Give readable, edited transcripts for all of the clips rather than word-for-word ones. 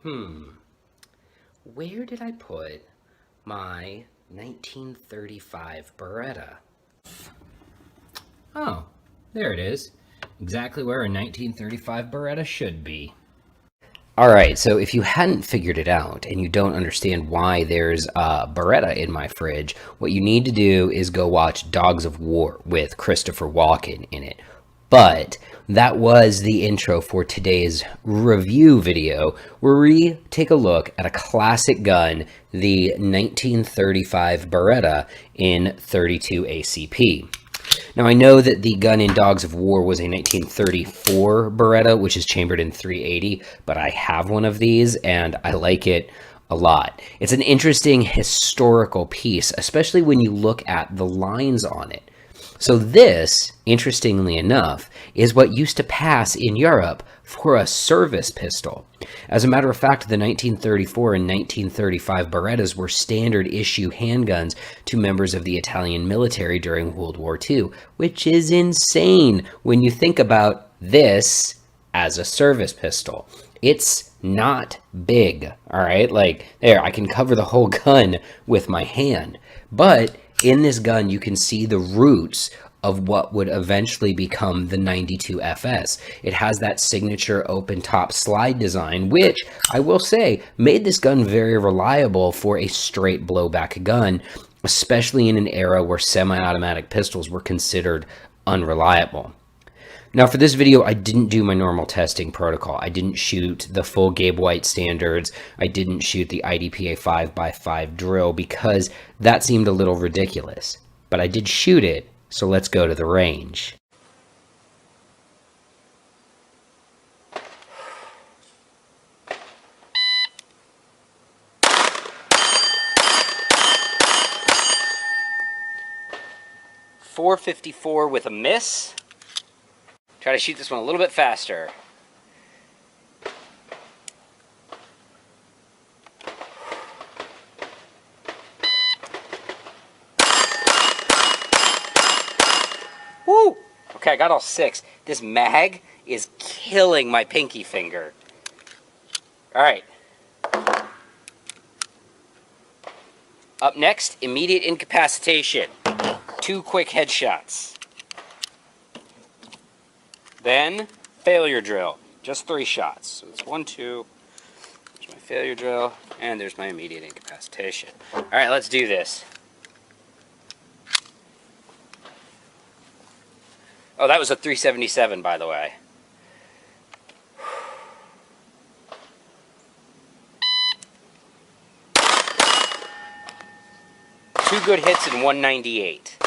Where did I put my 1935 Beretta? Oh, there it is. Exactly where a 1935 Beretta should be. Alright, so if you hadn't figured it out and you don't understand why there's a Beretta in my fridge, what you need to do is go watch Dogs of War with Christopher Walken in it. But that was the intro for today's review video, where we take a look at a classic gun, the 1935 Beretta in .32 ACP. Now, I know that the gun in Dogs of War was a 1934 Beretta, which is chambered in .380, but I have one of these, and I like it a lot. It's an interesting historical piece, especially when you look at the lines on it. So this, interestingly enough, is what used to pass in Europe for a service pistol. As a matter of fact, the 1934 and 1935 Berettas were standard issue handguns to members of the Italian military during World War II, which is insane when you think about this as a service pistol. It's not big, all right? Like, there, I can cover the whole gun with my hand. But in this gun, you can see the roots of what would eventually become the 92 FS. It has that signature open top slide design, which I will say made this gun very reliable for a straight blowback gun, especially in an era where semi-automatic pistols were considered unreliable. Now, for this video, I didn't do my normal testing protocol. I didn't shoot the full Gabe White standards. I didn't shoot the IDPA 5x5 drill because that seemed a little ridiculous. But I did shoot it, so let's go to the range. .454 with a miss. Try to shoot this one a little bit faster. Woo! Okay, I got all 6. This mag is killing my pinky finger. Alright. Up next, immediate incapacitation. 2 quick headshots. Then, failure drill. Just 3 shots. So it's 1, 2. There's my failure drill. And there's my immediate incapacitation. Alright, let's do this. Oh, that was a 377, by the way. Two good hits and 198.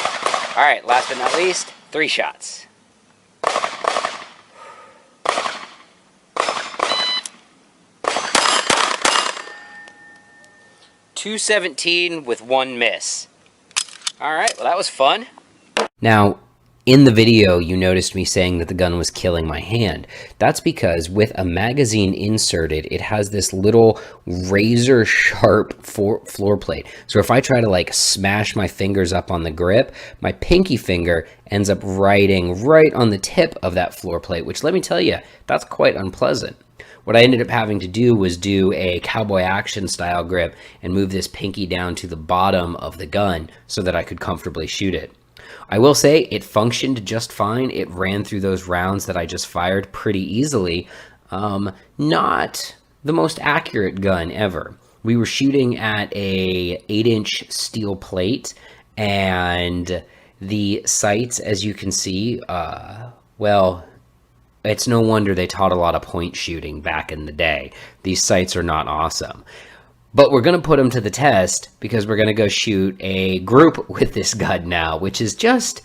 Alright, last but not least, 3 shots. .217 with 1 miss. Alright, well that was fun. Now, in the video, you noticed me saying that the gun was killing my hand. That's because with a magazine inserted, it has this little razor sharp floor plate. So if I try to like smash my fingers up on the grip, my pinky finger ends up riding right on the tip of that floor plate, which let me tell you, that's quite unpleasant. What I ended up having to do was do a cowboy action style grip and move this pinky down to the bottom of the gun so that I could comfortably shoot it. I will say it functioned just fine. It ran through those rounds that I just fired pretty easily. Not the most accurate gun ever. We were shooting at a 8-inch steel plate, and the sights, as you can see, well, it's no wonder they taught a lot of point shooting back in the day. These sights are not awesome. But we're going to put them to the test because we're going to go shoot a group with this gun now, which is just,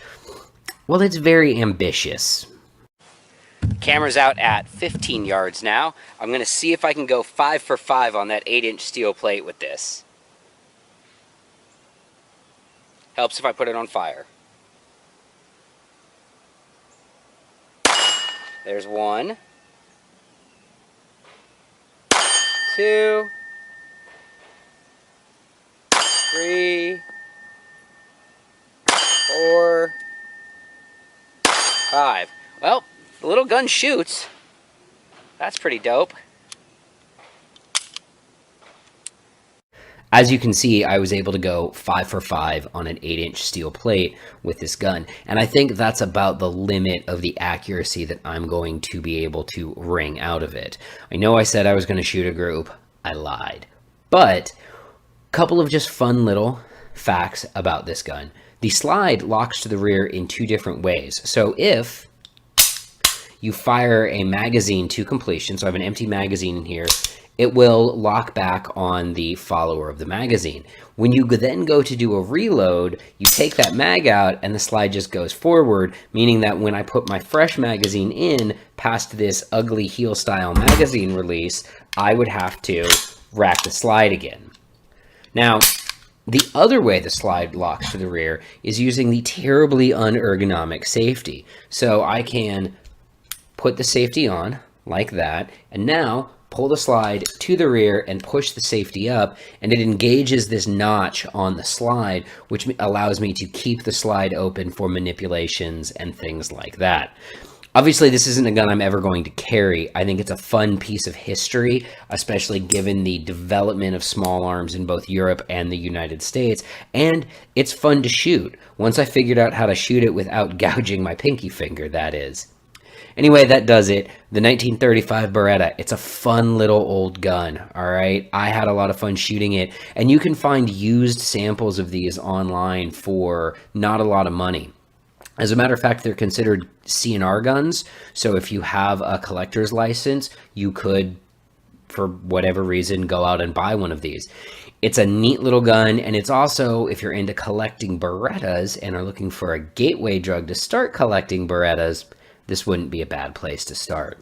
well, it's very ambitious. Camera's out at 15 yards now. I'm going to see if I can go 5 for 5 on that 8-inch steel plate with this. Helps if I put it on fire. There's 1, 2, 3, 4, 5. Well, the little gun shoots. That's pretty dope. As you can see, I was able to go 5 for 5 on an 8-inch steel plate with this gun. And I think that's about the limit of the accuracy that I'm going to be able to wring out of it. I know I said I was going to shoot a group. I lied. But a couple of just fun little facts about this gun. The slide locks to the rear in 2 different ways. So if you fire a magazine to completion, so I have an empty magazine in here, it will lock back on the follower of the magazine. When you then go to do a reload, you take that mag out and the slide just goes forward, meaning that when I put my fresh magazine in past this ugly heel style magazine release, I would have to rack the slide again. Now, the other way the slide locks to the rear is using the terribly unergonomic safety. So I can put the safety on like that, and now pull the slide to the rear and push the safety up, and it engages this notch on the slide, which allows me to keep the slide open for manipulations and things like that. Obviously, this isn't a gun I'm ever going to carry. I think it's a fun piece of history, especially given the development of small arms in both Europe and the United States, and it's fun to shoot. Once I figured out how to shoot it without gouging my pinky finger, that is. Anyway, that does it. The 1935 Beretta. It's a fun little old gun, all right? I had a lot of fun shooting it, and you can find used samples of these online for not a lot of money. As a matter of fact, they're considered CNR guns, so if you have a collector's license, you could, for whatever reason, go out and buy one of these. It's a neat little gun, and it's also, if you're into collecting Berettas and are looking for a gateway drug to start collecting Berettas, this wouldn't be a bad place to start.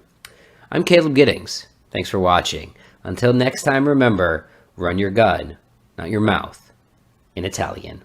I'm Caleb Giddings. Thanks for watching. Until next time, remember, run your gun, not your mouth, in Italian.